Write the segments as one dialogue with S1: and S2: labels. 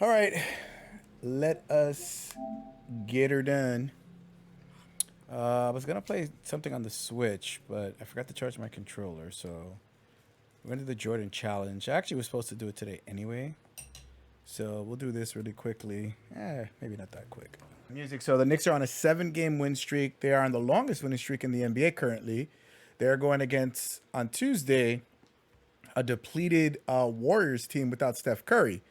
S1: All right, let us get her done. I was gonna play something on the Switch, but I forgot to charge my controller, so we're gonna do the Jordan challenge. I actually was supposed to do it today anyway, so we'll do this really quickly. Maybe not that quick. Music. So the Knicks are on a 7-game win streak. They are on the longest winning streak in the NBA currently. They're going against on Tuesday a depleted Warriors team without Steph Curry.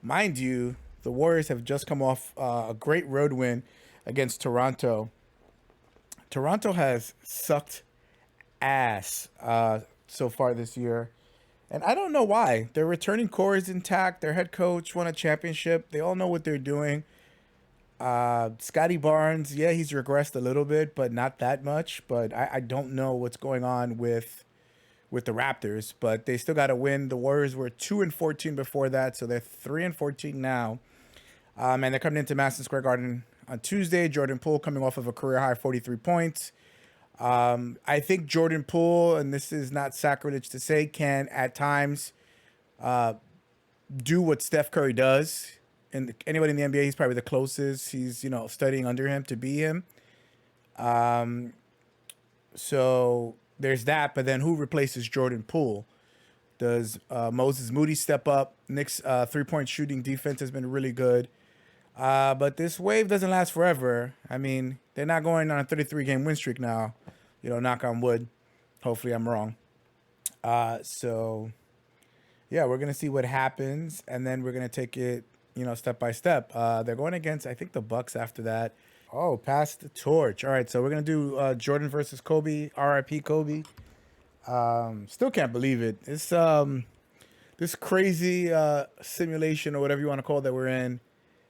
S1: Mind you, the Warriors have just come off a great road win against Toronto. Toronto has sucked ass so far this year. And I don't know why. Their returning core is intact. Their head coach won a championship. They all know what they're doing. Scotty Barnes, yeah, he's regressed a little bit, but not that much. But I don't know what's going on with the Raptors, but they still got to win. The Warriors were 2-14 before that, so they're 3-14 now. And they're coming into Madison Square Garden on Tuesday. Jordan Poole coming off of a career high 43 points. I think Jordan Poole, and this is not sacrilege to say, can at times do what Steph Curry does. And anybody in the NBA, he's probably the closest. He's studying under him to be him. So there's that, but then who replaces Jordan Poole? Does Moses Moody step up? Knicks' three-point shooting defense has been really good. But this wave doesn't last forever. I mean, they're not going on a 33-game win streak now. Knock on wood. Hopefully I'm wrong. So, yeah, we're going to see what happens, and then we're going to take it, step by step. They're going against, I think, the Bucks after that. Oh, pass the torch. All right, so we're going to do Jordan versus Kobe, RIP Kobe. Still can't believe it. It's this crazy simulation or whatever you want to call it that we're in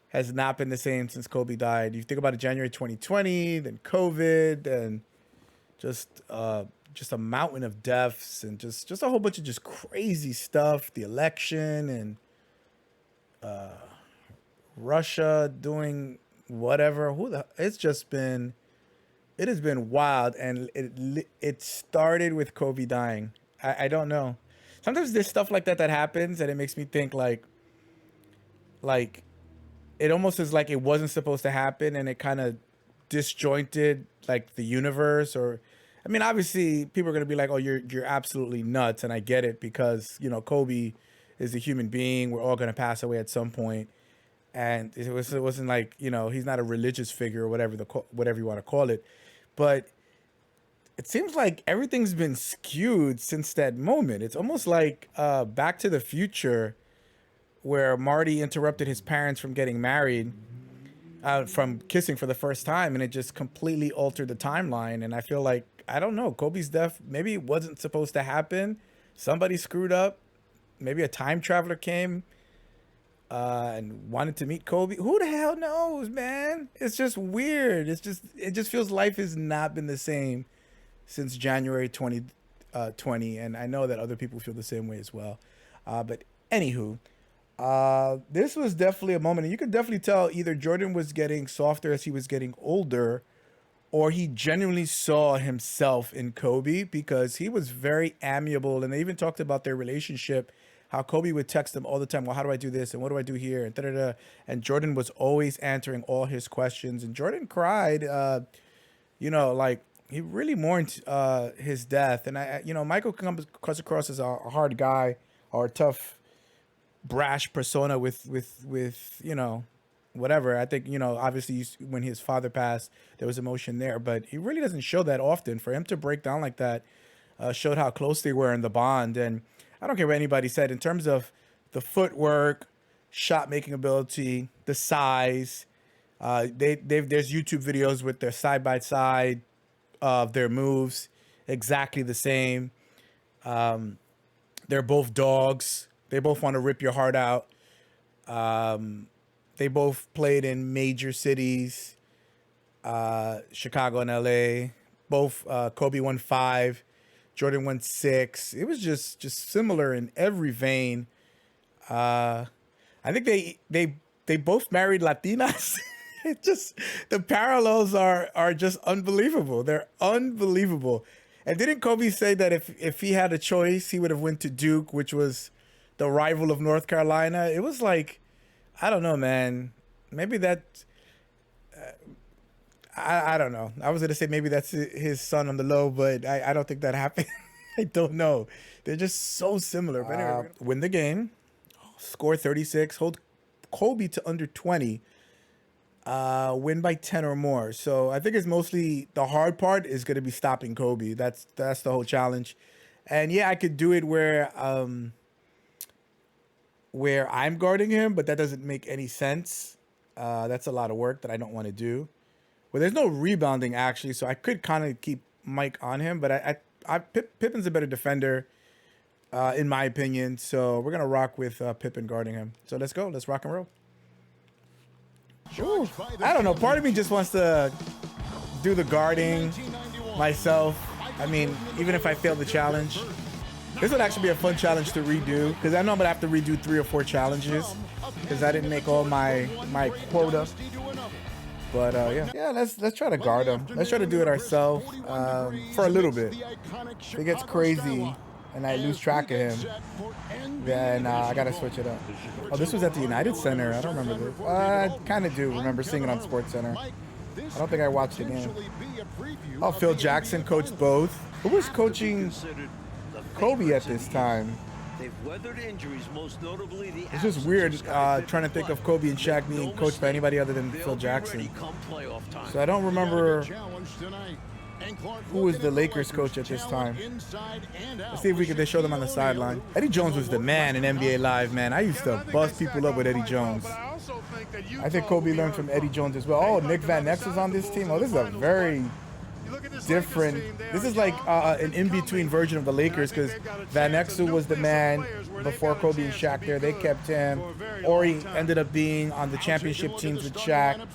S1: has not been the same since Kobe died. You think about it, January 2020, then COVID, and just a mountain of deaths and just a whole bunch of just crazy stuff. The election and Russia doing whatever. It has been wild, and it started with Kobe dying. I don't know. Sometimes there's stuff like that happens, and it makes me think like it almost is like it wasn't supposed to happen, and it kind of disjointed like the universe. Or, I mean, obviously people are gonna be like, "Oh, you're absolutely nuts," and I get it because Kobe is a human being. We're all gonna pass away at some point, and it wasn't like he's not a religious figure or whatever you want to call it, but it seems like everything's been skewed since that moment. It's almost like Back to the Future, where Marty interrupted his parents from getting married, from kissing for the first time, and it just completely altered the timeline. And I feel like, I don't know, Kobe's death, maybe it wasn't supposed to happen. Somebody screwed up. Maybe a time traveler came and wanted to meet Kobe. Who the hell knows, man? It's just weird. It just feels life has not been the same since January 2020, and I know that other people feel the same way as well. But anywho, this was definitely a moment, and you could definitely tell either Jordan was getting softer as he was getting older, or he genuinely saw himself in Kobe, because he was very amiable, and they even talked about their relationship, how Kobe would text him all the time, well, how do I do this, and what do I do here, and da-da-da. And Jordan was always answering all his questions, and Jordan cried, like, he really mourned his death. And Michael comes across as a hard guy, or a tough, brash persona with whatever. I think obviously when his father passed, there was emotion there, but he really doesn't show that often. For him to break down like that showed how close they were in the bond. And I don't care what anybody said in terms of the footwork, shot making ability, the size. There's YouTube videos with their side by side of their moves, exactly the same. They're both dogs. They both want to rip your heart out. They both played in major cities, Chicago and LA. Both Kobe won 5, Jordan won 6. It was just similar in every vein. I think they both married Latinas. It just, the parallels are just unbelievable. They're unbelievable. And didn't Kobe say that if he had a choice, he would have went to Duke, which was the rival of North Carolina? It was like, I don't know, man. Maybe that. I don't know. I was gonna say maybe that's his son on the low, but I don't think that happened. I don't know. They're just so similar. But anyway, win the game, score 36, hold Kobe to under 20, win by 10 or more. So I think it's mostly the hard part is gonna be stopping Kobe. That's the whole challenge. And yeah, I could do it where I'm guarding him, but that doesn't make any sense. That's a lot of work that I don't want to do. Well, there's no rebounding actually, so I could kind of keep Mike on him, but Pippen's a better defender, in my opinion. So we're gonna rock with Pippen guarding him. So let's go. Let's rock and roll. Ooh, I don't know. Part of me just wants to do the guarding myself. I mean, even if I fail the challenge, this would actually be a fun challenge to redo because I know I'm gonna have to redo 3 or 4 challenges because I didn't make all my quota. But yeah, let's try to guard him. Let's try to do it ourselves for a little bit. If it gets crazy and I lose track of him, then I gotta switch it up. Oh, this was at the United Center. I don't remember this. I kind of do remember seeing it on Sports Center. I don't think I watched the game. Oh, Phil Jackson coached both. Who was coaching Kobe at this time?
S2: They've weathered injuries, most notably the
S1: it's just weird trying to think of Kobe and Shaq being coached by anybody other than Phil Jackson. So I don't remember who was the Lakers coach at this time. Let's see if they show them on the sideline. Eddie Jones was the man in NBA Live, man. I used to bust people up with Eddie Jones. I think Kobe learned from Eddie Jones as well. Oh, Nick Van Exel is on this team. Oh, this is a very different. This is like an in-between version of the Lakers because Van Exel was the man before Kobe and Shaq there. They kept him. Ori ended up being on the championship teams with Shaq.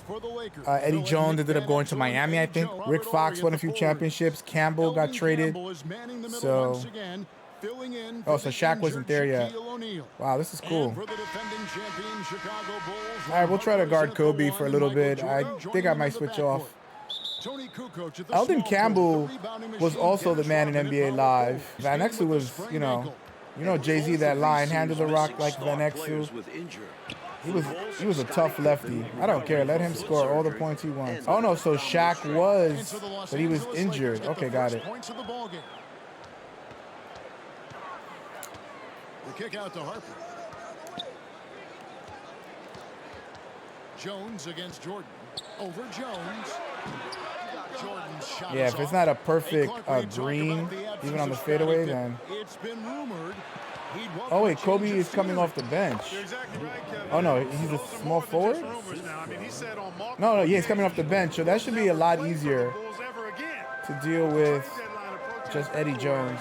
S1: Eddie Jones ended up going to Miami, I think. Rick Fox won a few championships. Campbell got traded. So, so Shaq wasn't there yet. Wow, this is cool. All right, we'll try to guard Kobe for a little bit. I think I might switch off. Elden Campbell was also the man in NBA Live. Van Exel was, you know Jay-Z, that line, handle the rock like Van Exel. He was a tough lefty. I don't care. Let him score all the points he wants. Oh no, so Shaq was, but he was injured. Okay, got it.
S3: The kick out to Harper. Jones against Jordan. Over Jones.
S1: Yeah, if it's not a perfect green, even on the fadeaway, then. Oh wait, Kobe is coming off the bench. Oh no, he's a small forward? No, yeah, he's coming off the bench, so that should be a lot easier to deal with just Eddie Jones.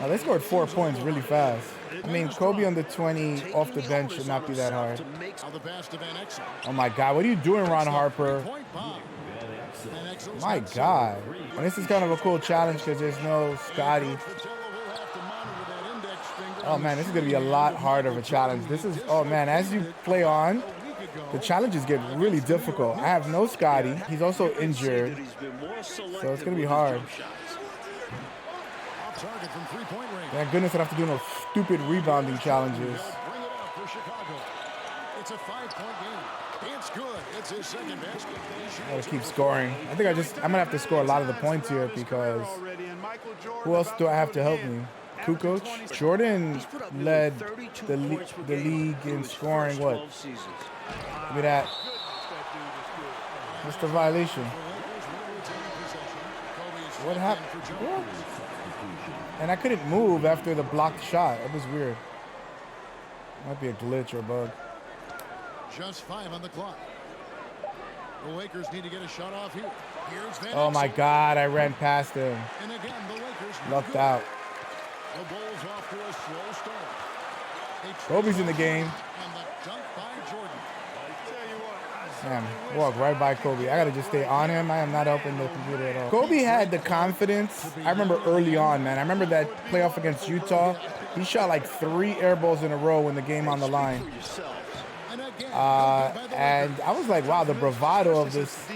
S1: They scored 4 points really fast. I mean, Kobe on the 20 off the bench should not be that hard. Oh my God, what are you doing, Ron Harper? My God. And this is kind of a cool challenge because there's no Scotty. Oh man, this is going to be a lot harder of a challenge. This is, oh man, as you play on, the challenges get really difficult. I have no Scotty. He's also injured. So it's going to be hard. Thank goodness I don't have to do no stupid rebounding challenges.
S3: It's a 5-point game. It's good. It's his second basket.
S1: I gotta keep scoring. I think I'm gonna have to score a lot of the points here because who else do I have to help me? Kukoc? Jordan led the league in scoring. What? Look at that. What's the violation? What happened? What? And I couldn't move after the blocked shot. It was weird. Might be a glitch or a bug.
S3: Just 5 on the clock. The Lakers need to get a shot off here.
S1: Oh my God, I ran past him.
S3: And again, the Lakers
S1: lucked out.
S3: The Bulls off to a slow start.
S1: Kobe's in the game.
S3: And the dunk by Jordan.
S1: Damn, walk right by Kobe. I gotta just stay on him. I am not helping the computer at all. Kobe had the confidence. I remember early on, man. I remember that playoff against Utah. He shot like 3 air balls in a row in the game on the line. And I was like, wow, the bravado of this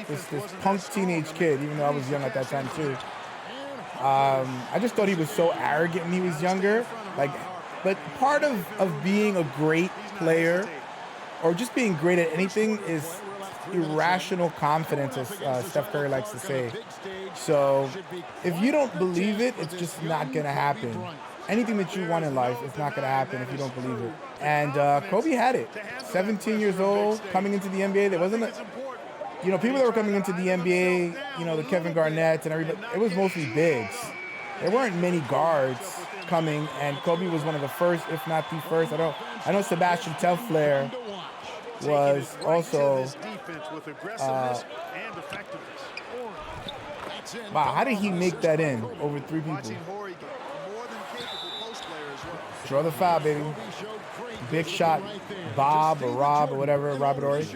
S1: punk teenage kid, even though I was young at that time too. I just thought he was so arrogant when he was younger. Like, But part of being a great player or just being great at anything is irrational confidence, as Steph Curry likes to say. So if you don't believe it, it's just not going to happen. Anything that you want in life is not going to happen if you don't believe it. And Kobe had it. 17 years old, coming into the NBA. There wasn't people that were coming into the NBA, the Kevin Garnett and everybody, it was mostly bigs. There weren't many guards coming, and Kobe was one of the first, if not the first. I know Sebastian Telfair was also. Wow, how did he make that in over three people? Draw the foul, baby. Big shot, Bob or Rob or whatever, Robert Horry.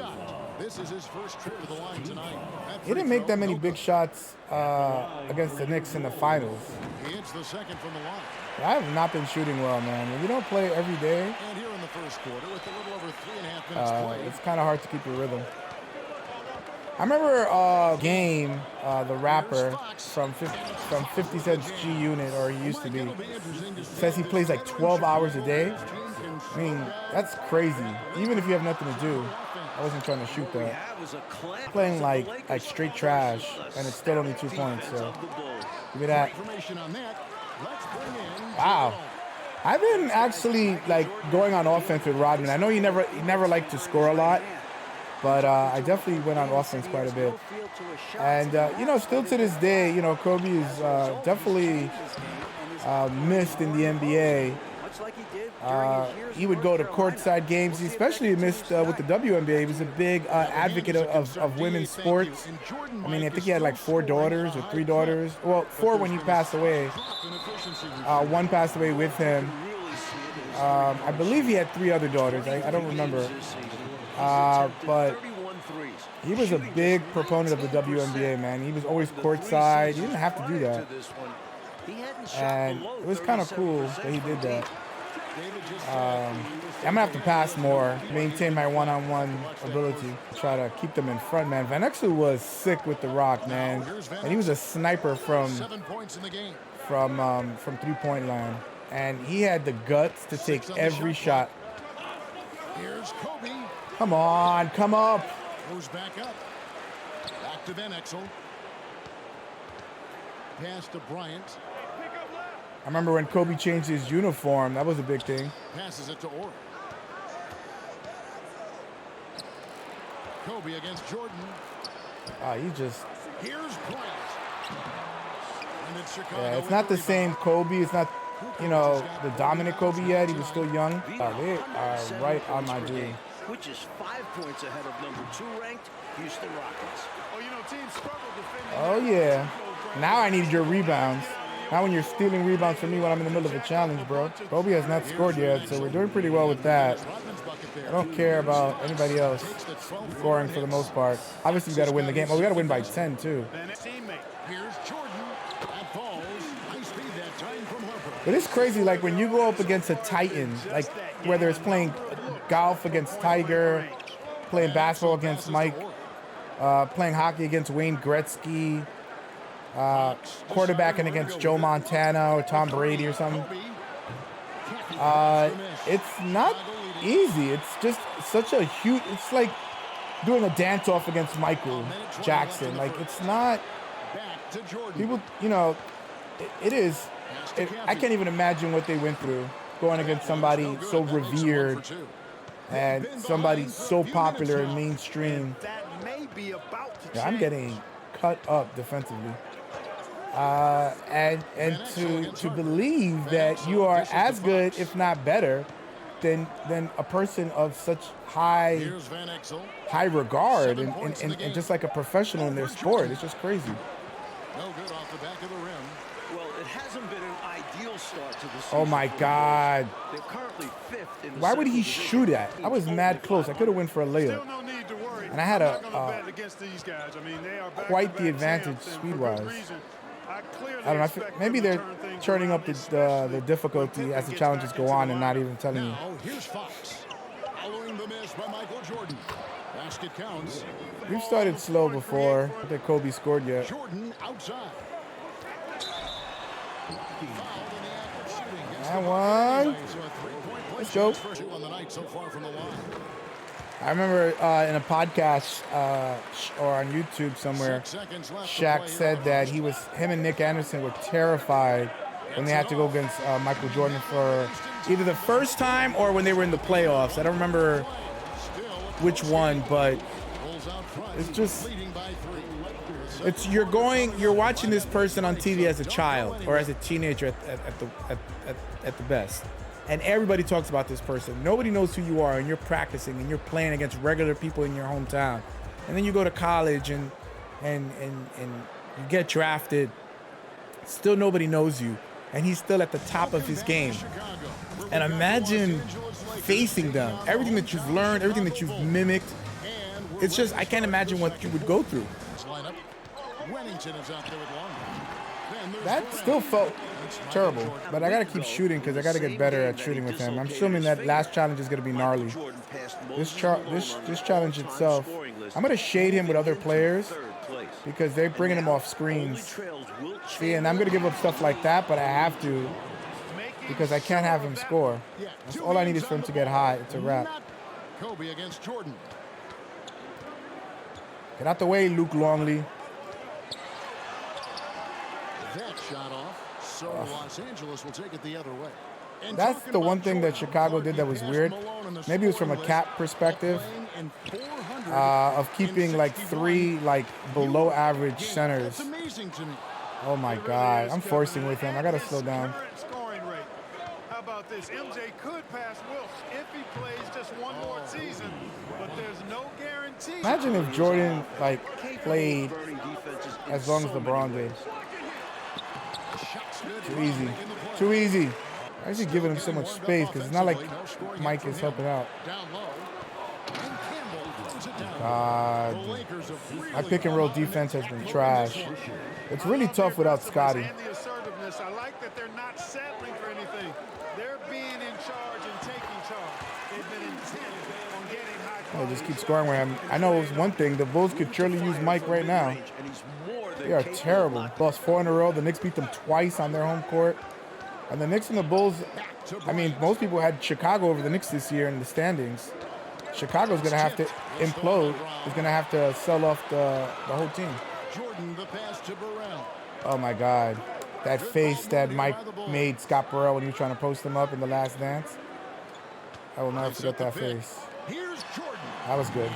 S3: This is his first trip to the line tonight.
S1: He didn't make that many big shots against the Knicks in the finals.
S3: He hits the second from the line.
S1: I have not been shooting well, man. When you don't play every day,
S3: And here in the first quarter, with a little over 3.5 minutes played,
S1: it's kind of hard to keep your rhythm. I remember Game, the rapper from 50 Cent's G Unit, or he used to be, says he plays like 12 hours a day. I mean, that's crazy. Even if you have nothing to do. I wasn't trying to shoot that. Playing like straight trash, and it's still only 2 points. So give me that. Wow. I've been actually like going on offense with Rodman. I know he never liked to score a lot, but I definitely went on offense quite a bit. And still to this day, Kobe is definitely missed in the NBA. He would go to courtside games. He especially missed with the WNBA. He was a big advocate of women's sports. I mean, I think he had like 4 daughters or 3 daughters. Well, 4 when he passed away. 1 passed away with him. I believe he had 3 other daughters. I don't remember. But he was a big proponent of the WNBA, man. He was always courtside. He didn't have to do that. And it was kind of cool that he did that. I'm going to have to pass more, maintain my one-on-one ability, try to keep them in front, man. Van Exel was sick with the rock, man. And he was a sniper from 3-point line. And he had the guts to take every shot.
S3: Here's Kobe.
S1: Come on, come up.
S3: Goes back up. Back to Van Exel. Pass to Bryant.
S1: I remember when Kobe changed his uniform. That was a big thing.
S3: Passes it to Orr. Kobe against Jordan.
S1: He just.
S3: Here's Bryant. And it's Chicago.
S1: Yeah, it's not the same Kobe. It's not, the dominant Kobe yet. He was still young. They are right on my dude.
S2: Which is 5 points ahead of number 2 ranked Houston Rockets.
S3: Teams struggle defending.
S1: Oh, yeah. Now I need your rebounds. Now when you're stealing rebounds from me when I'm in the middle of a challenge, bro. Kobe has not scored yet, so we're doing pretty well with that. I don't care about anybody else scoring for the most part. Obviously, you got to win the game. Oh, we got to win by 10, too.
S3: Here's Jordan. That falls. Nice speed that time from Harper.
S1: But it's crazy, like, when you go up against a Titan, like, whether it's playing golf against Tiger, playing basketball against Mike, playing hockey against Wayne Gretzky, quarterbacking against Joe Montana or Tom Brady or something. It's not easy. It's just such a huge, it's like doing a dance-off against Michael Jackson. Like, it's not, people, it is. I can't even imagine what they went through going against somebody so revered and somebody so popular and mainstream. Yeah, I'm getting cut up defensively. And to believe that you are as good, if not better, than a person of such high regard and just like a professional in their sport. It's just crazy.
S3: No good off the back of the rim.
S2: Well, it hasn't been an ideal start to the season.
S1: Oh my God.
S2: They're currently 5th in the
S1: Why would he
S2: Central
S1: shoot
S2: Division.
S1: at? I was mad close. I could have went for a layup. And I had quite the advantage speed-wise. I don't know. Maybe they're turning up the difficulty as the challenges go on and not even telling you.
S3: Now here's Fox. Following the miss by Michael Jordan. Basket counts.
S1: We've started slow before. I don't think Kobe scored yet.
S3: Jordan outside. Fouled in the act of shooting.
S1: And one. Let's go.
S3: On the night so far from the line.
S1: I remember in a podcast or on YouTube somewhere, Shaq said that him and Nick Anderson were terrified when they had to go against Michael Jordan for either the first time or when they were in the playoffs. I don't remember which one, but it's just, you're watching this person on TV as a child or as a teenager at the best. And everybody talks about this person. Nobody knows who you are, and you're practicing and you're playing against regular people in your hometown. And then you go to college and you get drafted. Still nobody knows you. And he's still at the top of his game. And imagine facing them. Everything that you've learned, everything that you've mimicked. It's just, I can't imagine what you would go through. That still felt terrible, but I gotta keep shooting because I gotta get better at shooting with him. I'm assuming that last challenge is gonna be gnarly. This challenge itself, I'm gonna shade him with other players because they're bringing him off screens. See, and I'm gonna give up stuff like that, but I have to because I can't have him score. That's all I need is for him to get high. It's a wrap.
S3: Kobe against Jordan.
S1: Get out the way, Luke Longley.
S3: That shot off. So Los Angeles will take it the other way.
S1: That's the one thing that Chicago did that was weird. Maybe it was from a cap perspective of keeping like 3 like below average centers. Oh my God, I'm forcing with him. I gotta slow down.
S4: How about this? MJ could pass Wilkes if he plays just one more season, but there's no guarantee.
S1: Imagine if Jordan like played as long as LeBron did. Too easy. Too easy. Why is he giving him so much space? Because it's not like Mike is helping out. God. My pick and roll defense has been trash. It's really tough without Scotty.
S4: I like that they're not settling for anything. They're being in charge and taking charge. They've been intent on getting high.
S1: Just keep scoring with him. I know it's one thing. The Bulls could surely use Mike right now. They are terrible. Lost 4 in a row. The Knicks beat them twice on their home court. And the Knicks and the Bulls, I mean, most people had Chicago over the Knicks this year in the standings. Chicago's going to have to implode. Is going to have to sell off the whole team. Oh, my God. That face that Mike made Scott Burrell when he was trying to post him up in The Last Dance. I will never forget that face. That was good.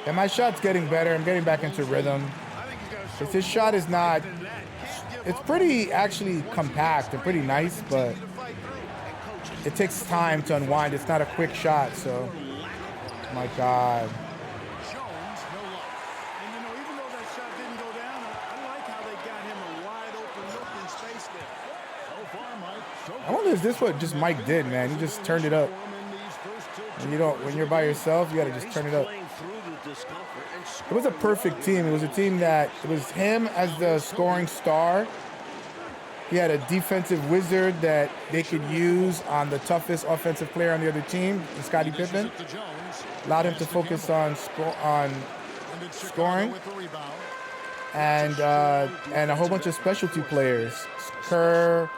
S1: And my shot's getting better. I'm getting back into rhythm. Because his shot is not, it's pretty actually compact and pretty nice, but it takes time to unwind. It's not a quick shot, so, my God. I wonder if this what just Mike did, man. He just turned it up. When you're by yourself, you gotta just turn it up. It was a perfect team. It was a team that, it was him as the scoring star. He had a defensive wizard that they could use on the toughest offensive player on the other team, Scottie Pippen. Allowed him to focus on scoring. And a whole bunch of specialty players. Kerr,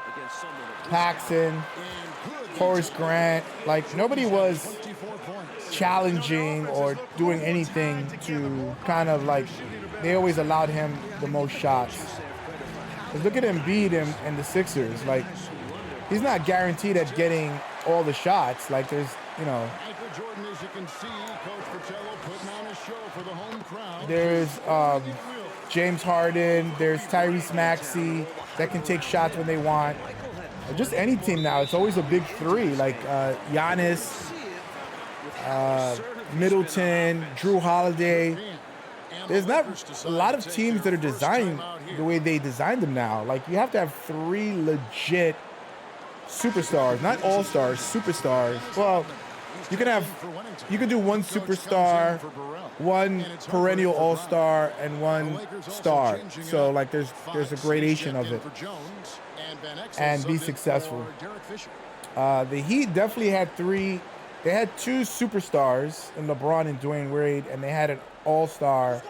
S1: Paxson, Horace Grant. Like, nobody was challenging or doing anything to kind of like, they always allowed him the most shots. Because look at Embiid and the Sixers. Like, he's not guaranteed at getting all the shots. Like, there's, there's James Harden, there's Tyrese Maxey that can take shots when they want. Just any team now, it's always a big 3, like Giannis, Middleton, Drew Holiday. There's not a lot of teams that are designed the way they designed them now. Like, you have to have 3 legit superstars, not all-stars, superstars. Well, you can do 1 superstar, 1 perennial all-star, and 1 star. So, like, there's a gradation of it. And be successful. The Heat definitely had 3. They had 2 superstars in LeBron and Dwayne Wade, and they had an all-star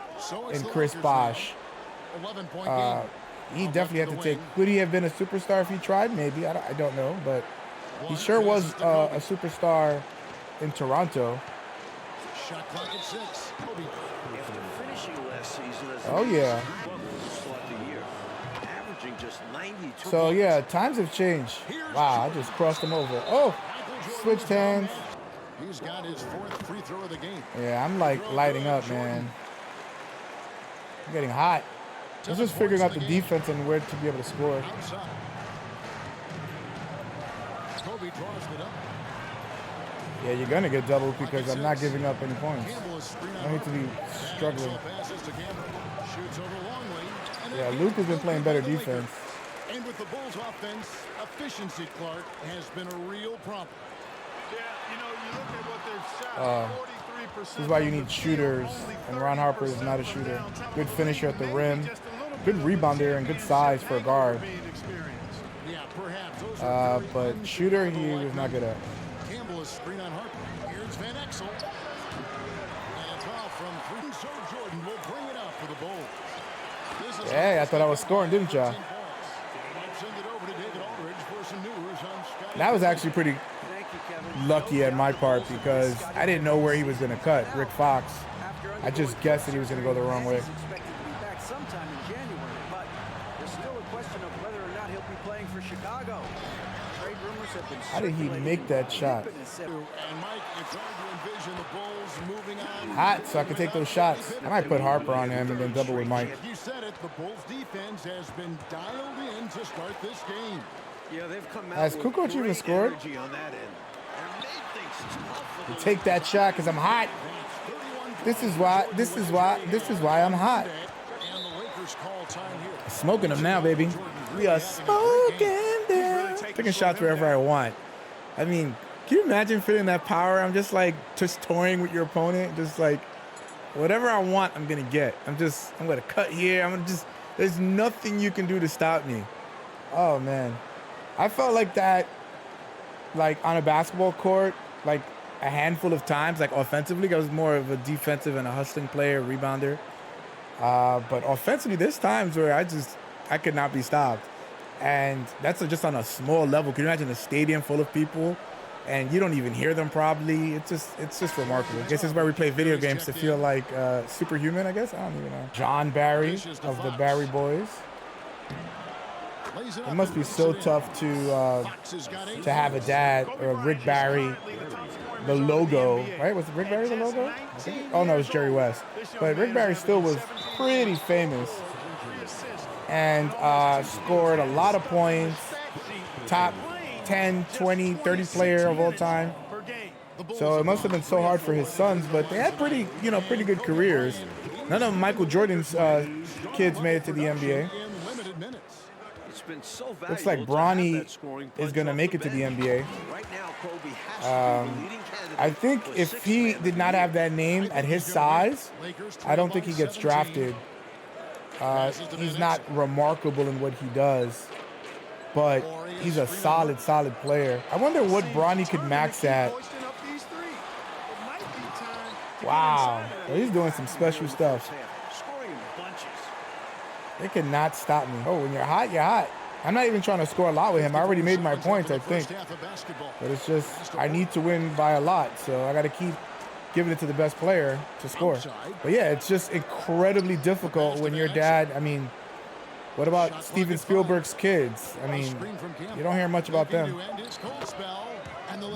S1: in Chris Bosh. He definitely had to take. Would he have been a superstar if he tried? Maybe. I don't know, but he sure was a superstar in Toronto.
S3: Shot clock at 6. Kobe.
S2: After finishing last season as
S1: Oh, yeah.
S2: to start the year, averaging just 92.
S1: So yeah, times have changed. Wow, I just crossed him over. Oh, switched hands.
S3: He's got his 4th free throw of the game.
S1: Yeah, I'm like lighting up, man. I'm getting hot. I'm just figuring out the defense and where to be able to score.
S3: Outside. Kobe draws it up.
S1: Yeah, you're gonna get doubled because I'm not giving up any points.
S3: Campbell is screen
S1: I need to be struggling.
S3: passes to Campbell. Shoots over Longley. And
S1: Yeah,
S3: then
S1: Luke has been playing better defense.
S3: And with the Bulls offense, efficiency, Clark, has been a real problem.
S4: Yeah, you know, you look at what they've shot. 43%.
S1: This is why you need shooters, and Ron Harper is not a shooter. Good finisher at the rim, good rebounder, and good size for a guard.
S3: Yeah, perhaps those are
S1: But shooter, he was not good at.
S3: Campbell is screen on Harper. Here's Van Exel. And a foul from 3. So Jordan will bring it out for the Bulls. This is
S1: Yeah, I thought I was scoring, didn't ya?
S3: Let's send it over to David Aldridge for some news on Scottie.
S1: That was actually pretty
S2: Thank you, Kevin.
S1: lucky on my part because I didn't know where he was gonna cut, Rick Fox. I just guessed that he was gonna go the wrong way.
S5: He's expected to be back sometime in January, but there's still a question of whether or not he'll be playing for Chicago. Trade rumors have been
S1: How did he make that shot?
S3: And Mike, it's hard to envision the Bulls moving on.
S1: Hot, so I could take those shots. I might put Harper on him and then double with Mike.
S3: You said it, the Bulls defense has been dialed in to start this game.
S2: Yeah, they've come out
S1: Has
S2: with
S1: Kukoc even
S2: great
S1: scored?
S2: energy on that end. And Nate thinks it's tough for the
S1: Take that shot because I'm hot. This is why I'm hot.
S3: And the Lakers call time here.
S1: Smoking them now, baby. We are smoking them. Taking shots wherever I want. I mean, can you imagine feeling that power? I'm just like just toying with your opponent, just like whatever I want, I'm gonna get. I'm gonna cut here. There's nothing you can do to stop me. Oh man, I felt like that, like on a basketball court, like a handful of times. Like offensively, I was more of a defensive and a hustling player, rebounder. But offensively, there's times where I could not be stopped. And that's just on a small level. Can you imagine a stadium full of people and you don't even hear them probably? It's just remarkable. I guess this is why we play video games, to feel like superhuman, I guess. I don't even know. John Barry of the Barry Boys. It must be so tough to have a dad, or Rick Barry, the logo, right? Was Rick Barry the logo? Oh no, it was Jerry West. But Rick Barry still was pretty famous and scored a lot of points, top 10, 20, 30 player of all time. So it must have been so hard for his sons, but they had pretty good careers. None of Michael Jordan's kids made it to the NBA.
S2: been so
S1: Looks like Bronny is going to make it to the NBA.
S2: Right now, Kobe has to be the leading candidate.
S1: I think if he did not have that name at his size, I don't think he gets drafted. He's not remarkable in what he does, but he's a solid player. I wonder what Bronny could max at. Wow, he's doing some special stuff.
S2: Scoring in bunches.
S1: They cannot stop me. Oh, when you're hot, you're hot. I'm not even trying to score a lot with him. I already made my points, I think. But it's just, I need to win by a lot, so I got to keep giving it to the best player to score. But yeah, it's just incredibly difficult when your dad, I mean, what about Steven Spielberg's kids? I mean, you don't hear much about them.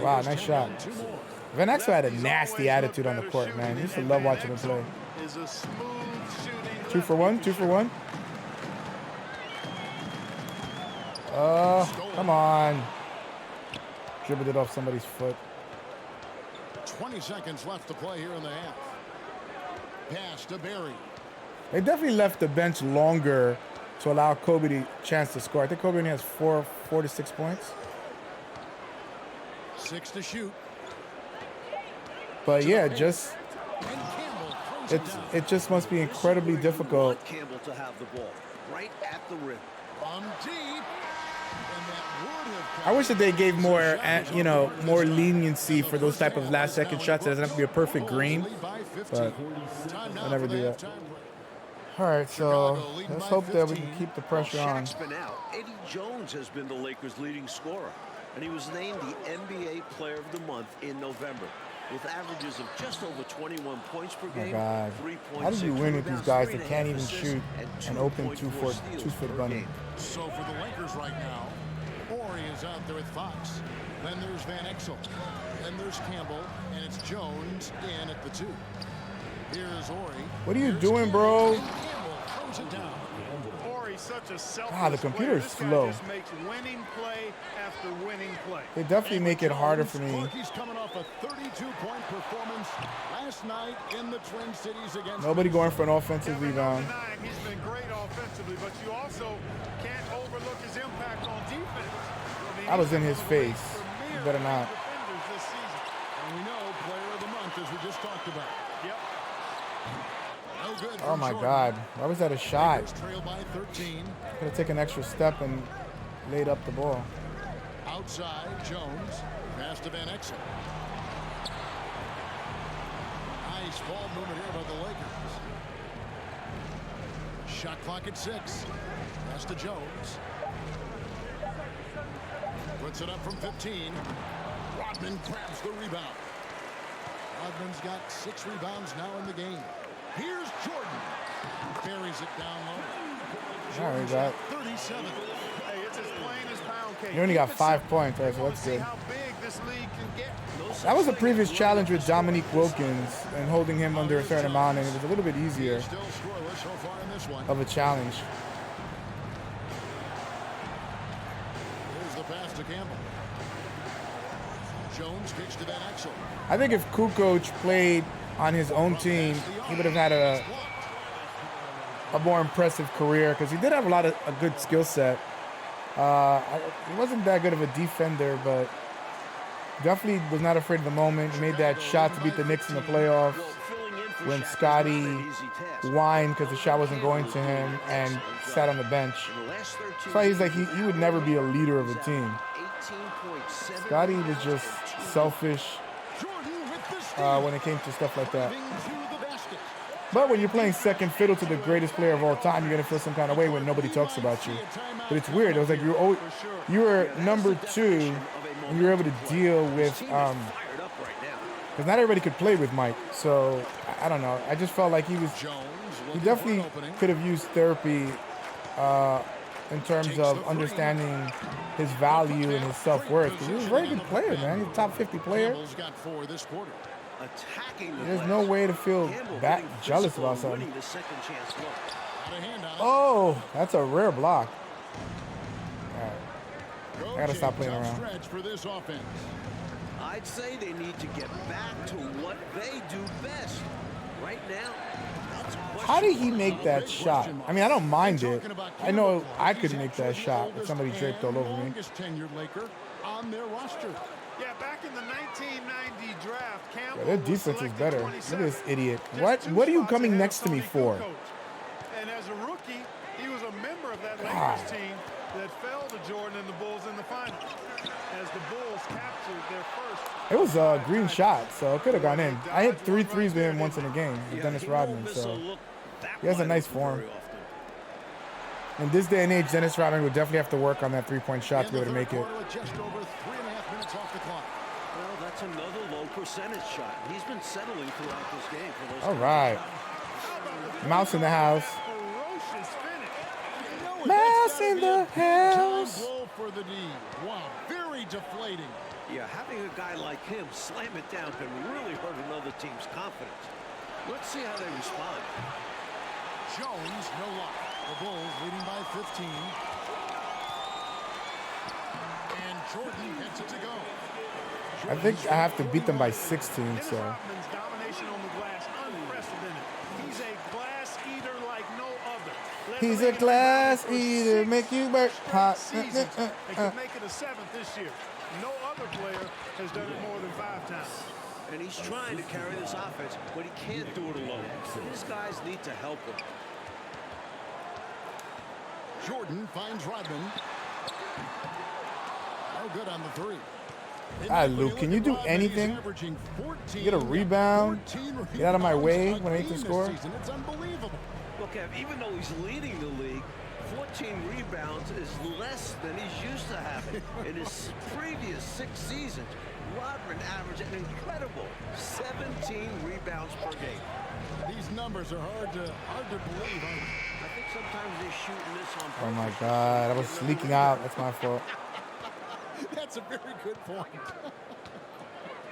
S1: Wow, nice shot. Van Exel had a nasty attitude on the court, man. You used to love watching him play. 2 for 1, 2 for 1. Come on. Dribbled it off somebody's foot.
S3: 20 seconds left to play here in the half. Pass to Barry.
S1: They definitely left the bench longer to allow Kobe the chance to score. I think Kobe only has 4 to 6 points.
S3: 6 to shoot.
S1: But yeah, just it just must be incredibly difficult.
S2: Campbell to have the ball right at the rim.
S3: Deep.
S1: I wish that they gave more, more leniency for those type of last-second shots. It doesn't have to be a perfect green, but I'll never do that. All right, so
S3: Chicago leading
S1: let's
S3: by
S1: hope that we can
S3: 15.
S1: keep the pressure on.
S2: Shaq's been out. Eddie Jones has been the Lakers' leading scorer, and he was named the NBA Player of the Month in November, with averages of just over 21 points per
S1: Oh my
S2: game,
S1: God.
S2: 3.6
S1: How did you win with these
S2: rebounds,
S1: guys that
S2: 3.5
S1: can't even
S2: assists,
S1: shoot
S2: and
S1: an open
S2: 2.4 steals
S1: 2-foot
S2: per
S1: bunny?
S2: game.
S3: So for the Lakers right now, Horry is out there with Fox. Then there's Van Exel. Then there's Campbell. And it's Jones in at the 2. Here's Horry.
S1: What are you
S3: Here's
S1: doing,
S3: Campbell.
S1: bro?
S3: And Campbell throws it down.
S4: Horry's such a selfless
S1: Ah, the computer
S4: player.
S1: is
S4: This guy
S1: slow.
S4: just makes winning play after winning play.
S1: They definitely make it harder for me.
S3: He's coming off a 32-point performance last night in the Twin Cities against.
S1: Nobody going for an offensive
S4: Kevin,
S1: rebound.
S4: no denying he's been great offensively, but you also can't overlook his impact on defense.
S1: I was in
S4: he's
S1: his
S4: one of the league's
S1: face.
S4: premier
S1: You better not.
S4: defenders this season.
S3: And we know Player of the Month, as we just talked about.
S4: Yep.
S3: No good.
S1: Oh
S3: from
S1: my
S3: Jordan.
S1: God. Why was that a shot?
S3: Lakers trail by 13.
S1: Could have taken an extra step and laid up the ball.
S3: Outside, Jones. Pass to Van Exel. Nice ball movement here by the Lakers. Shot clock at 6. Pass to Jones. Puts it up from 15. Rodman grabs the rebound. Rodman's got 6 rebounds now in the game. Here's Jordan. Buries it down low.
S1: All right, got.
S3: 37.
S4: Hey, it's as plain as pound cake.
S1: You only got
S4: Keep it
S1: 5
S4: simple.
S1: points, right? So
S4: You wanna
S1: that's
S4: see
S1: good.
S4: how big this league can get.
S1: That was a previous challenge with Dominique Wilkins and holding him under a certain amount, and it was a little bit easier
S3: Still scoreless so far in this one.
S1: of a challenge.
S3: Here's the pass to Campbell. Jones kicks to Van Exel.
S1: I think if Kukoc played on his own team, he would have had a more impressive career because he did have a good skill set. He wasn't that good of a defender, but definitely was not afraid of the moment. He made that shot to beat the Knicks in the playoffs when Scotty whined because the shot wasn't going to him and sat on the bench. So he's like he would never be a leader of a team. Scotty was just selfish when it came to stuff like that. But when you're playing second fiddle to the greatest player of all time, you're gonna feel some kind of way when nobody talks about you. But it's weird. It was like you were number 2, and you were able to deal with because not everybody could play with Mike. So I don't know. I just felt like he definitely could have used therapy in terms of understanding his value and his self-worth. Because he was a very good player, man. He's a top 50 player. There's no way to feel that jealous about something. Oh, that's a rare block. All right. I gotta stop playing around.
S2: I'd say they need to get back to what they do best. Right now, that's
S1: How did he make that shot? I mean, I don't mind it. I know I could make that shot if somebody draped all over me.
S4: Yeah, back in the 1990 draft, Campbell
S1: Their defense is better. Look at this idiot.
S4: Just 2
S1: What are you
S4: spots
S1: coming
S4: ahead
S1: next
S4: of
S1: to me
S4: Tony
S1: for?
S4: Kukoc. And as a rookie, he was a member of that
S1: God.
S4: Lakers team that fell to Jordan and the Bulls in the final. As the Bulls captured their first.
S1: It was a green shot, so it could have gone in. I hit 3 threes with him once in a game with Dennis Rodman, so he has a nice form. In this day and age, Dennis Rodman would definitely have to work on that 3-point shot to be able to make it.
S3: Just over 3.5 minutes off the clock.
S2: Well, that's another low percentage shot. He's been settling throughout this game for those.
S1: All right. Mouse in the house.
S4: Ferocious finish.
S1: Mouse in the house.
S3: Blow for the D. Wow, very deflating.
S2: Yeah, having a guy like him slam it down can really hurt another team's confidence. Let's see how they respond.
S3: Jones, no luck. The Bulls leading by 15. And Jordan gets it to go.
S1: I think I have to beat them by 16,
S4: Dennis
S1: so.
S4: Rodman's domination on the glass, unprecedented. He's a glass eater like no other. Led the
S1: He's
S4: league
S1: a
S4: in
S1: glass
S4: rebounds for
S1: eater,
S4: 6
S1: make you work hot.
S4: seasons, and could make it a 7th this year. No other player has done it more than 5 times.
S2: And he's trying to carry this offense, but he can't do it alone. These guys need to help him.
S3: Jordan finds Rodman. No good on the 3.
S1: Luke, can you do anything? Get a rebound? Get out of my way when I need to score?
S3: It's unbelievable.
S2: Well, Kev, even though he's leading the league, 14 rebounds is less than he's used to having. In his previous 6 seasons, Rodman averaged an incredible 17 rebounds per game.
S3: These numbers are hard to believe.
S2: I think sometimes they're shooting this on purpose.
S1: Oh my God, I was leaking out. That's my fault.
S3: That's a very good point.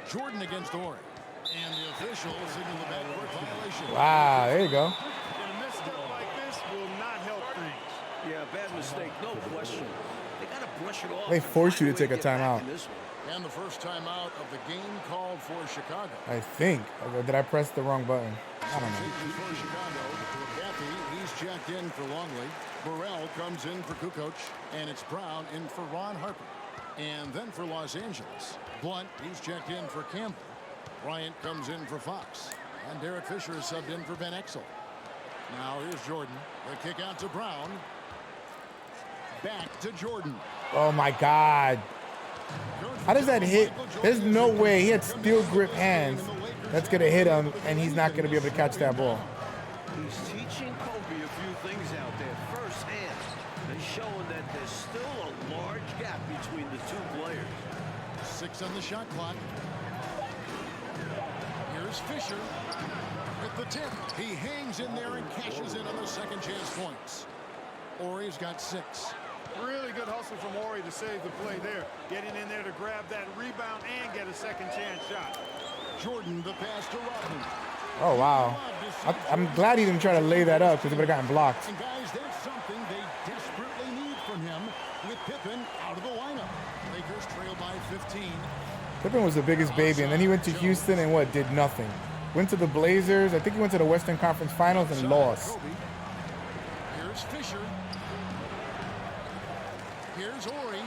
S3: Jordan against Ori. And the official signal the backcourt violation.
S1: Wow, there you go.
S4: And a misstep like this will not help things.
S2: Yeah, bad mistake, no question. They got to brush it off.
S1: They forced you to take a timeout.
S3: And the first timeout of the game called for Chicago.
S1: I think. Or did I press the wrong button? I don't know.
S3: For Chicago, Kathy, he's checked in for Longley. Burrell comes in for Kukoc. And it's Brown in for Ron Harper. And then for Los Angeles, Blunt, he's checked in for Campbell. Bryant comes in for Fox. And Derek Fisher is subbed in for Ben Exel. Now here's Jordan. The kick out to Brown. Back to Jordan.
S1: Oh my God. How does that hit? There's no way. He had steel grip hands. That's going to hit him, and he's not going to be able to catch that ball.
S2: He's teaching Kobe a few things out there firsthand and showing that there's still a large gap between the two players.
S3: 6 on the shot clock. Here's Fisher with the tip. He hangs in there and cashes in on the second chance points. Ori's got 6.
S4: Really good hustle from Ori to save the play there. Getting in there to grab that rebound and get a second chance shot.
S3: Jordan, the pass to Rodman.
S1: Oh, wow. I'm glad he didn't try to lay that up because it would have gotten blocked.
S3: And guys, that's something they desperately need from him with Pippen out of the lineup. Lakers trail by 15.
S1: Pippen was the biggest baby, and then he went to Houston and what? Did nothing. Went to the Blazers. I think he went to the Western Conference Finals and lost.
S3: Here's Fisher. Here's Ori.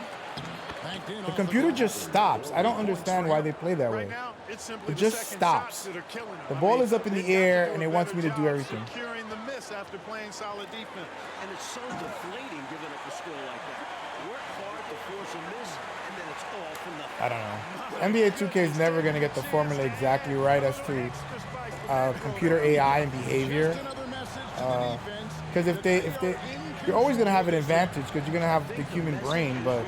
S1: The computer just stops. I don't understand why they play that way. It just stops. The ball is up in the air, and it wants me to do everything.
S4: Securing the miss after playing solid defense.
S2: And it's so deflating giving up a score like that. Work hard to force a miss, and then it's all for nothing.
S1: I don't know. NBA 2K is never going to get the formula exactly right as to computer AI and behavior. Because if they, you're always going to have an advantage because you're going to have the human brain. But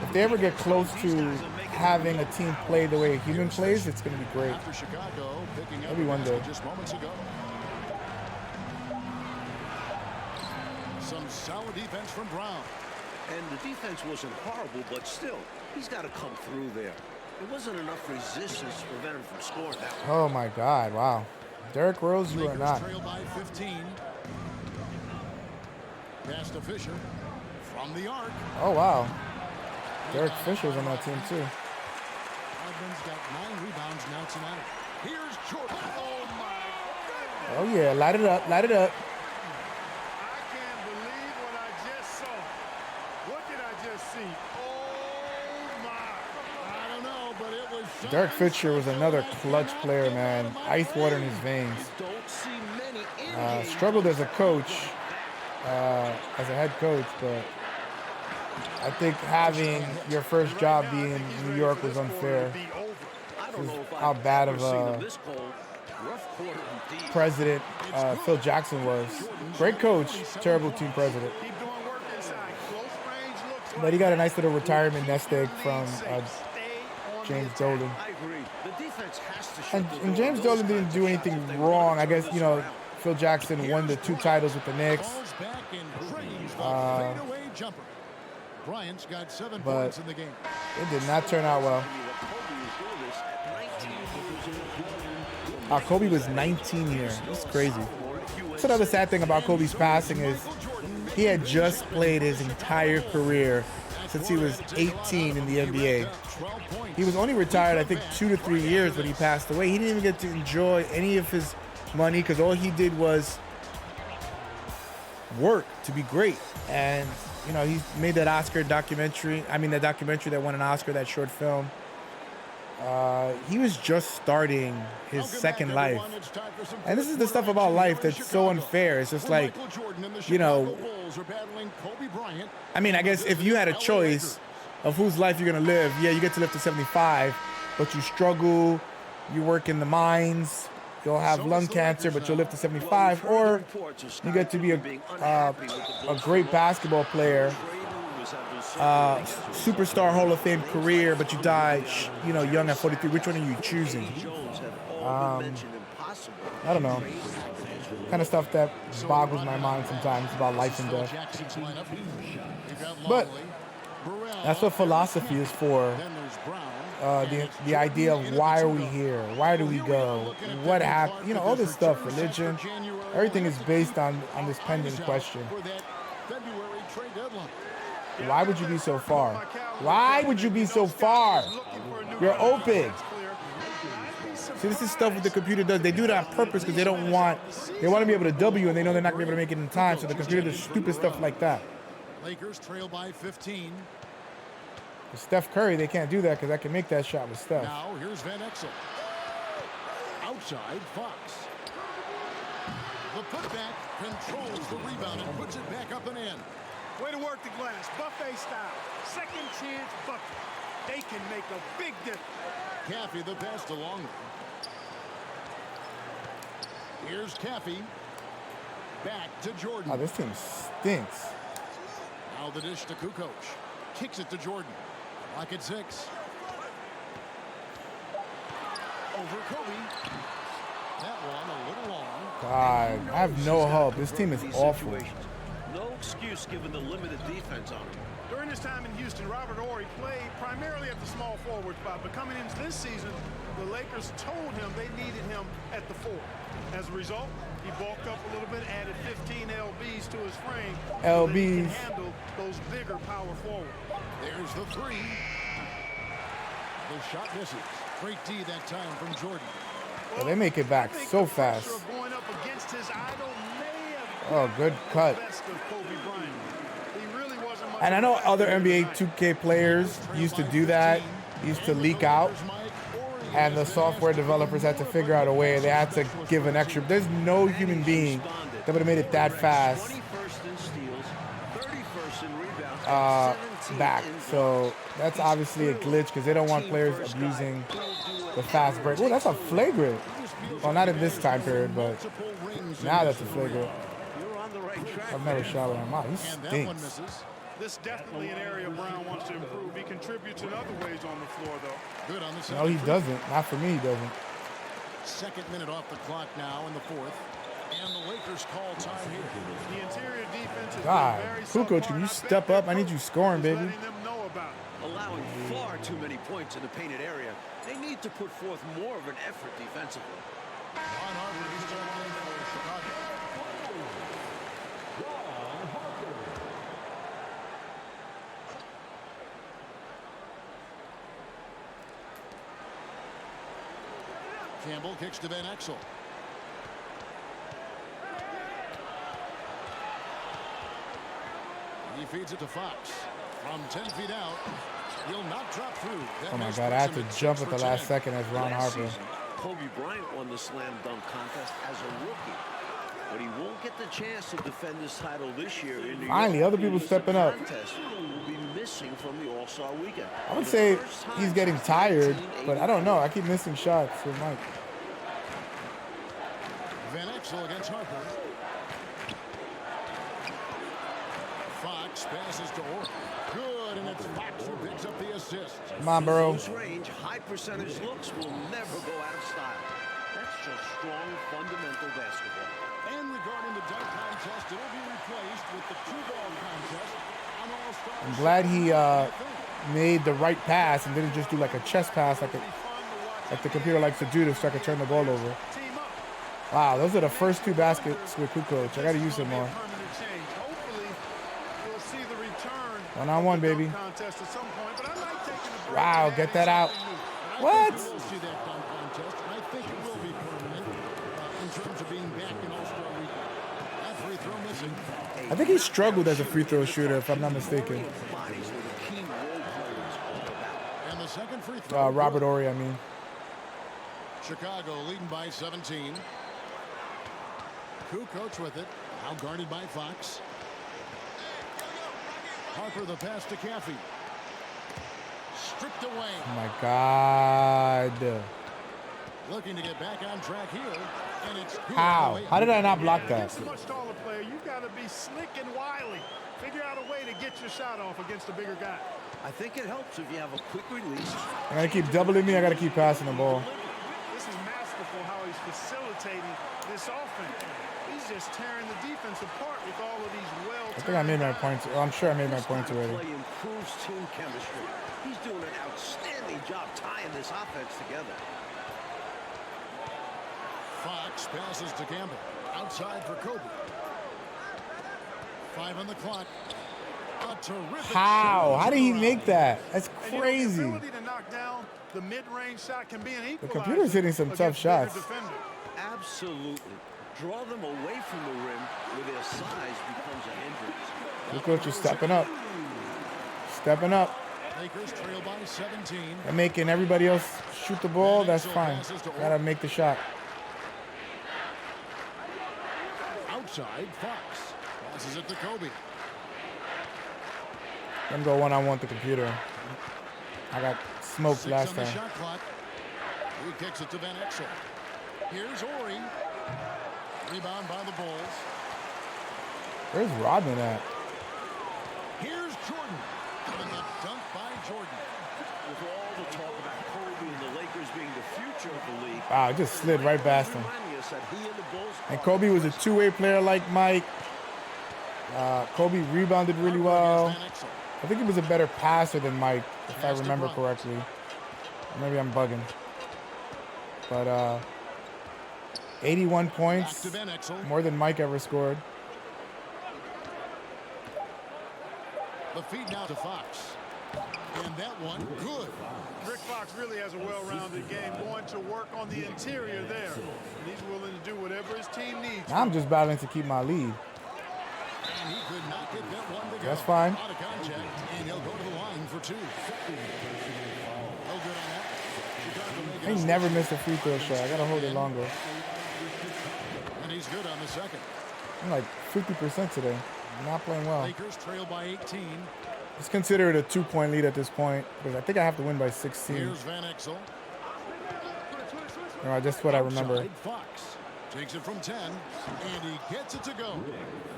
S1: if they ever get close to having a team play the way a human plays, it's going to be great. Maybe one day.
S3: Just moments ago. Some solid defense from Brown.
S2: And the defense wasn't horrible, but still, he's got to come through there. There wasn't enough resistance to prevent him from scoring that one.
S1: Oh my God! Wow, Derrick Rose, you are not.
S3: Trail by 15. Pass to Fisher from the arc.
S1: Oh wow, Derek Fisher's on that team too.
S3: Rodman's got 9 rebounds now tonight. Here's Jordan. Oh my!
S1: Oh yeah, light it up, light it up.
S4: I can't believe what I just saw. What did I just see? Oh my!
S3: I don't know, but it was.
S1: Derek Fisher was another clutch player, man. Ice water in his veins.
S2: You don't see many in-game
S1: Struggled as a coach, as a head coach, but I think having your first job being in New York was unfair. How bad of a president Phil Jackson was. Great coach, terrible team president. But he got a nice little retirement nest egg from James Dolan. And James Dolan didn't do anything wrong. I guess, you know, Phil Jackson won the 2 titles with the Knicks.
S3: Bryant's got 7
S1: But
S3: points in the game.
S1: it did not turn out well. Kobe was 19 here. That's crazy. That's another sad thing about Kobe's passing is he had just played his entire career since he was 18 in the NBA. He was only retired, I think, 2 to 3 years when he passed away. He didn't even get to enjoy any of his money because all he did was work to be great. And, you know, he made that Oscar documentary. I mean, that documentary that won an Oscar, that short film. He was just starting his second life. And this is the stuff about life that's so unfair. It's just like, you know, I mean, I guess if you had a choice of whose life you're going to live, yeah, you get to live to 75, but you struggle, you work in the mines, you'll have lung cancer, but you'll live to 75, or you get to be a great basketball player, superstar Hall of Fame career, but you die, young at 43. Which one are you choosing? I don't know. Kind of stuff that boggles my mind sometimes about life and death. But that's what philosophy is for. The idea of why are we here? Why do we go? What happened? All this stuff, religion, everything is based on this pending question. Why would you be so far? Why would you be so far? You're open. See, this is stuff that the computer does. They do it on purpose because they want to be able to W, and they know they're not going to be able to make it in time. So the computer does stupid stuff like that.
S3: Lakers trail by 15.
S1: With Steph Curry, they can't do that because I can make that shot with Steph.
S3: Now here's Van Exel. Outside, Fox. The putback controls the rebound and puts it back up and in.
S4: Way to work the glass, buffet style. Second chance bucket. They can make a big difference.
S3: Caffey the pass to Longley. Here's Caffey. Back to Jordan.
S1: Oh, this team stinks.
S3: Now the dish to Kukoc. Kicks it to Jordan. Lock at 6. Over Kobe. That one a little long.
S1: God, I have no hope. This team is awful.
S2: No excuse given the limited defense on him.
S4: During his time in Houston, Robert Horry played primarily at the small forward spot, but coming into this season, the Lakers told him they needed him at the 4. As a result, he bulked up a little bit, added 15 LBs to his frame. So that he can handle those bigger power forward.
S3: There's the 3. The shot misses. Great D that time from Jordan.
S1: Well, they make it back so fast.
S4: Going up against his idol may have
S1: Oh, good cut.
S4: best of Kobe Bryant. He really wasn't much
S1: And I know other NBA 2K players used to do that, used to leak out, and the software developers had to figure out a way. They had to give an extra. There's no human being that would have made it that fast back. So that's obviously a glitch because they don't want players abusing the fast break. Oh, that's a flagrant. Well, not in this time period, but now that's a flagrant. I've never shot with him out. He stinks.
S4: This definitely an area Brown wants to improve. He contributes in other ways on the floor, though.
S3: Good on the
S1: No, he doesn't. Not for me, he doesn't.
S3: Second minute off the clock now in the 4th. And the Lakers call time here.
S4: The interior defense is
S1: God,
S4: very
S1: Kukoc, can you step up? I need you scoring, baby.
S4: letting them know about it.
S2: Allowing far too many points in the painted area. They need to put forth more of an effort defensively.
S3: Ron Harper, he's starting in for Chicago. Campbell kicks to Van Exel. He feeds it to Fox. From 10 feet out, he'll not drop through.
S1: Oh my God, I had to jump at the last second as Ron Harper.
S2: Kobe Bryant won the slam dunk contest as a rookie. But he won't get the chance to defend this title this year in New York.
S1: Finally, other people stepping up.
S2: Will be missing from the All-Star weekend.
S1: I would say he's getting tired, but I don't know. I keep missing shots with Mike.
S3: Van Exel against Harper. Fox passes to Orr. Good, and it's Fox who picks up the assist.
S1: Come on, bro.
S2: Close range, high percentage looks will never go out of style. That's just strong, fundamental basketball.
S3: And regarding the dunk contest, it'll be replaced with the 2-ball contest on All-Star.
S1: I'm glad he made the right pass and didn't just do like a chest pass like the computer likes to do to so I could turn the ball over. Wow, those are the first 2 baskets with Kukoc. I got to use him more. One-on-one, baby. Wow, get that out. What?
S3: I think it will be permanent in terms of being back in All-Star weekend. That free throw missing.
S1: I think he struggled as a free throw shooter, if I'm not mistaken.
S3: And the second free throw.
S1: Robert Horry, I mean.
S3: Chicago leading by 17. Kukoc with it. Now guarded by Fox. Harper the pass to Caffey. Stripped away.
S1: Oh my God.
S3: Looking to get back on track here. And it's good.
S1: How? How did I not block that?
S4: Against a much taller player, you got to be slick and wily. Figure out a way to get your shot off against a bigger guy.
S2: I think it helps if you have a quick release.
S1: I gotta keep doubling me. I gotta keep passing the ball.
S4: This is masterful how he's facilitating this offense. He's just tearing the defense apart with all of these
S1: I think I made my points. I'm sure I made my points already.
S2: Play improves team chemistry. He's doing an outstanding job tying this offense together.
S3: Fox passes to Campbell. Outside for Kobe. 5 on the clock. A terrific
S1: How? How did he make that? That's
S4: And,
S1: crazy.
S4: the ability to knock down the mid-range shot can be an equalizer.
S1: The computer's hitting some tough
S4: against bigger
S1: shots.
S4: defenders.
S2: Absolutely. Draw them away from the rim where their size becomes a hindrance.
S1: The coach is stepping up. Stepping up.
S3: Lakers trail by 17.
S1: And making everybody else shoot the ball, that's fine. Gotta make the shot.
S3: Outside, Fox passes it to Kobe.
S1: Let him go one-on-one with the computer. I got smoked
S3: 6
S1: last
S3: on the
S1: time.
S3: shot clock. He kicks it to Van Exel. Here's Ori. Rebound by the Bulls.
S1: Where's Rodman at?
S3: Here's Jordan. And the dunk by Jordan.
S2: With all the talk about Kobe and the Lakers being the future of the league,
S1: Wow, it just slid right past him.
S2: reminding us that he and the Bulls
S1: And Kobe was a two-way player like Mike. Kobe rebounded really well.
S3: Van Exel.
S1: I think he was a better passer than Mike, if I remember correctly. Maybe I'm bugging. But 81
S3: Back
S1: points,
S3: to Van Exel.
S1: more than Mike ever scored.
S3: The feed now to Fox. And that one, good.
S4: Rick Fox really has a well-rounded game, going to work on the interior there. And he's willing to do whatever his team needs.
S1: I'm just battling to keep my lead.
S3: And he could not get that one to go.
S1: That's fine.
S3: Out of contact, and he'll go to the line for 2. No good on that. Chicago
S1: I
S3: making a
S1: never missed a free throw shot. I gotta hold it longer.
S3: and he's good on the second.
S1: I'm like 50% today. I'm not playing well.
S3: Lakers trail by 18.
S1: Let's consider it a 2-point lead at this point because I think I have to win by 16.
S3: Here's Van Exel.
S1: All right, that's what I remember.
S3: Outside, Fox takes it from 10, and he gets it to go.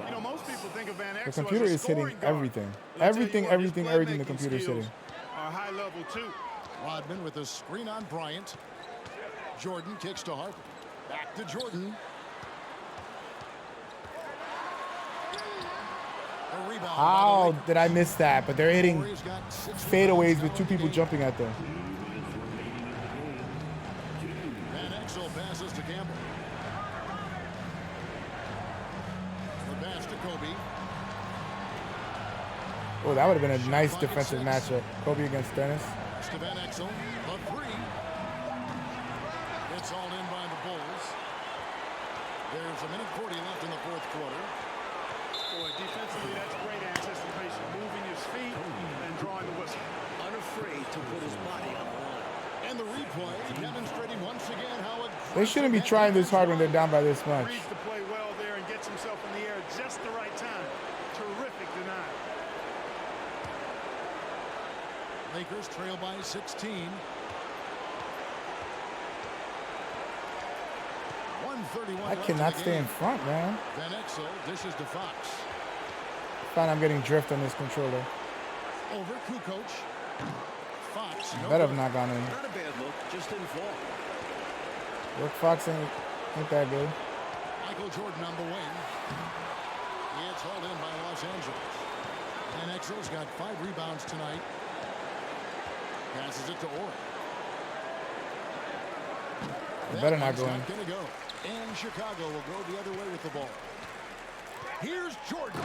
S4: You know, most people think of Van Exel
S1: The computer
S4: as a
S1: is hitting
S4: scoring guard.
S1: everything.
S4: But I'll tell you
S1: Everything,
S4: what, his
S1: everything, everything the
S4: playmaking
S1: computer's
S4: skills
S1: hitting.
S4: are high level too.
S3: Rodman with a screen on Bryant. Jordan kicks to Harper. Back to Jordan. A rebound.
S1: How
S3: by the
S1: did I miss that? But they're hitting
S3: Warriors got 6
S1: fadeaways
S3: rebounds
S1: with
S3: now
S1: 2
S3: in the
S1: people
S3: game.
S1: jumping at them.
S3: Van Exel passes to Campbell. The pass to Kobe.
S1: Oh, that would have been a nice defensive matchup. Kobe against Dennis.
S3: Pass to Van Exel. The 3. It's all in by the Bulls. There's a minute 40 left in the 4th quarter.
S4: Boy, defensively, that's great anticipation. Moving his feet and drawing the whistle.
S2: unafraid to put his body on the line.
S3: And the replay demonstrating once again how
S1: They shouldn't be trying this hard when they're down by this much.
S4: Reads the play well there and gets himself in the air at just the right time. Terrific denial.
S3: Lakers trail by 16. 131
S1: I
S3: left
S1: cannot
S3: in the
S1: stay in
S3: game.
S1: front, man.
S3: Van Exel dishes to Fox.
S1: Fine, I'm getting drift on this controller.
S3: Over Kukoc. Fox. No
S1: Better have
S3: good.
S1: not gone in.
S2: Not a bad look, just didn't fall.
S1: Rick Fox ain't that good.
S3: Michael Jordan on the wing. It's hauled in by Los Angeles. Van Exel's got 5 rebounds tonight. Passes it to Ori.
S1: They better not go in.
S3: Not gonna go. And Chicago will go the other way with the ball. Here's Jordan.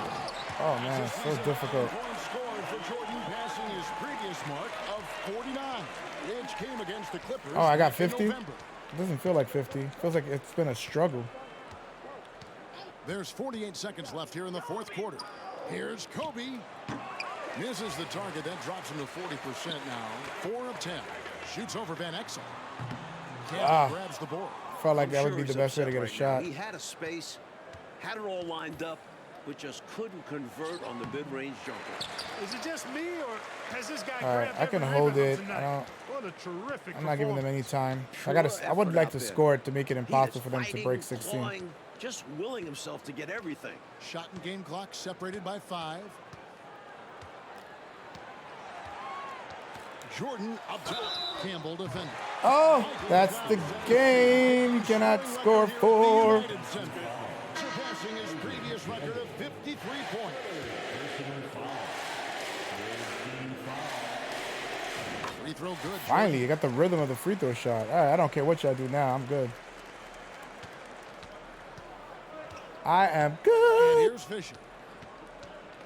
S1: Oh man, it's so difficult.
S3: Points scored for Jordan, passing his previous mark of 49, which came against the Clippers.
S1: Oh, I got
S3: in
S1: 50?
S3: November.
S1: It doesn't feel like 50. It feels like it's been a struggle.
S3: There's 48 seconds left here in the 4th quarter. Here's Kobe. Misses the target. That drops him to 40% now. 4 of 10. Shoots over Van Exel. Campbell grabs the board.
S1: Felt like
S2: I'm
S1: that would
S2: sure
S1: be the
S2: he's
S1: best way to
S2: upset
S1: get a
S2: right now.
S1: shot.
S2: He had a space, had it all lined up, but just couldn't convert on the mid-range jumper.
S4: Is it just me, or has this guy
S1: All right,
S4: grabbed
S1: I can
S4: every
S1: hold
S4: rebound
S1: it.
S4: tonight? What a terrific
S1: I'm not giving them any time.
S2: Sure
S1: I would
S2: effort
S1: like
S2: out
S1: to
S2: there.
S1: score it to make it
S2: He
S1: impossible
S2: is
S1: for them to
S2: fighting,
S1: break 16.
S2: clawing, just willing himself to get everything.
S3: Shot and game clock separated by 5. Jordan up to Campbell defending.
S1: Oh, that's the game. You cannot score 4.
S3: Surpassing his previous record of 53 points. Free throw good.
S1: Finally, you got the rhythm of the free throw shot. All right, I don't care what y'all do now. I'm good. I am
S3: And
S1: good.
S3: here's Fisher.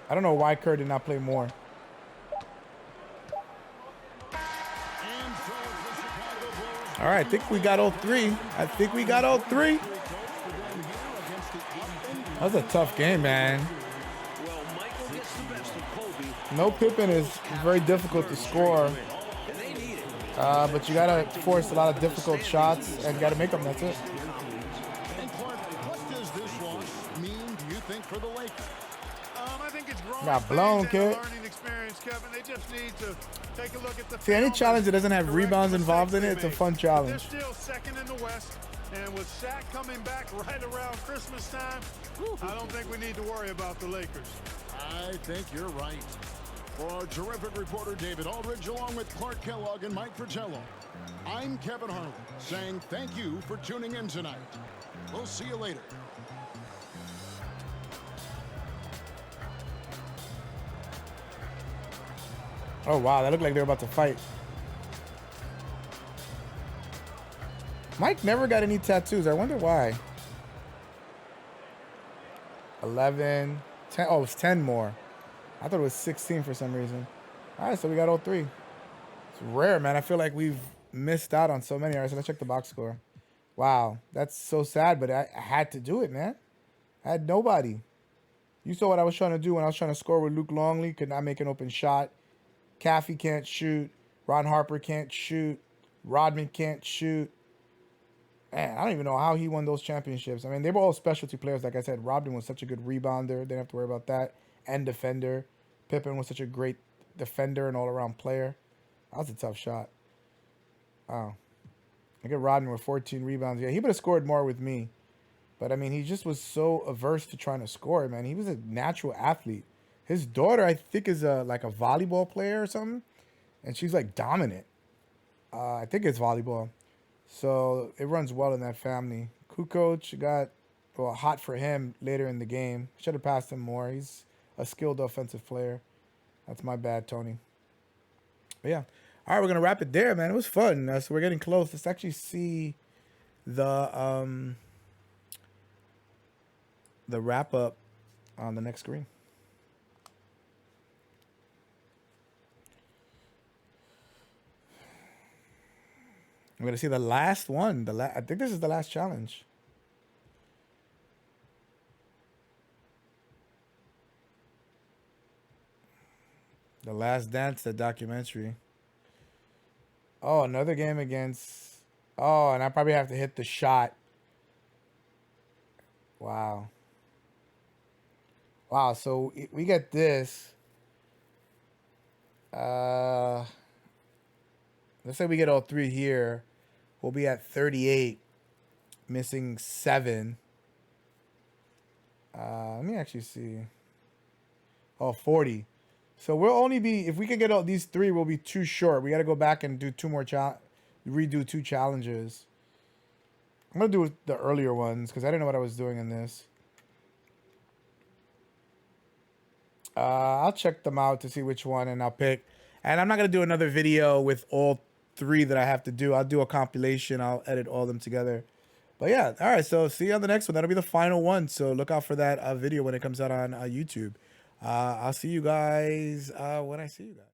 S1: I don't know why Kerr did not play more. All right, I think we got all 3. I think we got all 3. That was a tough game, man.
S2: Well, Michael gets the best of Kobe.
S1: No Pippen is very difficult to score,
S2: And they need it.
S1: but you gotta force a lot of difficult shots and you gotta make them. That's it.
S3: And Clark, what does this loss mean, do you think, for the Lakers?
S4: I think it's growing
S1: Got blown,
S4: pains and a
S1: kid.
S4: learning experience, Kevin. They just need to take a look at the
S1: See, any
S4: film
S1: challenge that
S4: and
S1: doesn't have
S4: correct
S1: rebounds
S4: the
S1: involved in it,
S4: mistakes
S1: it's a
S4: they
S1: fun
S4: made.
S1: challenge.
S4: They're still second in the West, and with Shaq coming back right around Christmas time, I don't think we need to worry about the Lakers.
S3: I think you're right. For our terrific reporter David Aldridge, along with Clark Kellogg and Mike Fratello, I'm Kevin Harlan, saying thank you for tuning in tonight. We'll see you later.
S1: Oh, wow, that looked like they were about to fight. Mike never got any tattoos. I wonder why. 11, 10. Oh, it's 10 more. I thought it was 16 for some reason. All right, so we got all 3. It's rare, man. I feel like we've missed out on so many. All right, so let's check the box score. Wow, that's so sad, but I had to do it, man. I had nobody. You saw what I was trying to do when I was trying to score with Luke Longley. Could not make an open shot. Caffey can't shoot. Ron Harper can't shoot. Rodman can't shoot. Man, I don't even know how he won those championships. I mean, they were all specialty players. Like I said, Rodman was such a good rebounder. Didn't have to worry about that. And defender. Pippen was such a great defender and all-around player. That was a tough shot. Wow. Look at Rodman with 14 rebounds. Yeah, he would have scored more with me. But, I mean, he just was so averse to trying to score, man. He was a natural athlete. His daughter, I think, is like a volleyball player or something. And she's, like, dominant. I think it's volleyball. So it runs well in that family. Kukoc got, well, hot for him later in the game. Should have passed him more. He's a skilled offensive player. That's my bad, Tony. But, yeah. All right, we're going to wrap it there, man. It was fun. So we're getting close. Let's actually see the wrap-up on the next screen. I'm going to see the last one. I think this is the last challenge. The Last Dance, the documentary. Oh, another game against... Oh, and I probably have to hit the shot. Wow. Wow, so we get this. Let's say we get all 3 here. We'll be at 38, missing 7. Let me actually see. Oh, 40. So we'll only be, if we can get all these 3, we'll be too short. We got to go back and do 2 more, redo 2 challenges. I'm going to do the earlier ones because I didn't know what I was doing in this. I'll check them out to see which one and I'll pick. And I'm not going to do another video with all 3 that I have to do. I'll do a compilation. I'll edit all of them together. But yeah, all right. So see you on the next one. That'll be the final one. So look out for that video when it comes out on YouTube. I'll see you guys when I see you guys.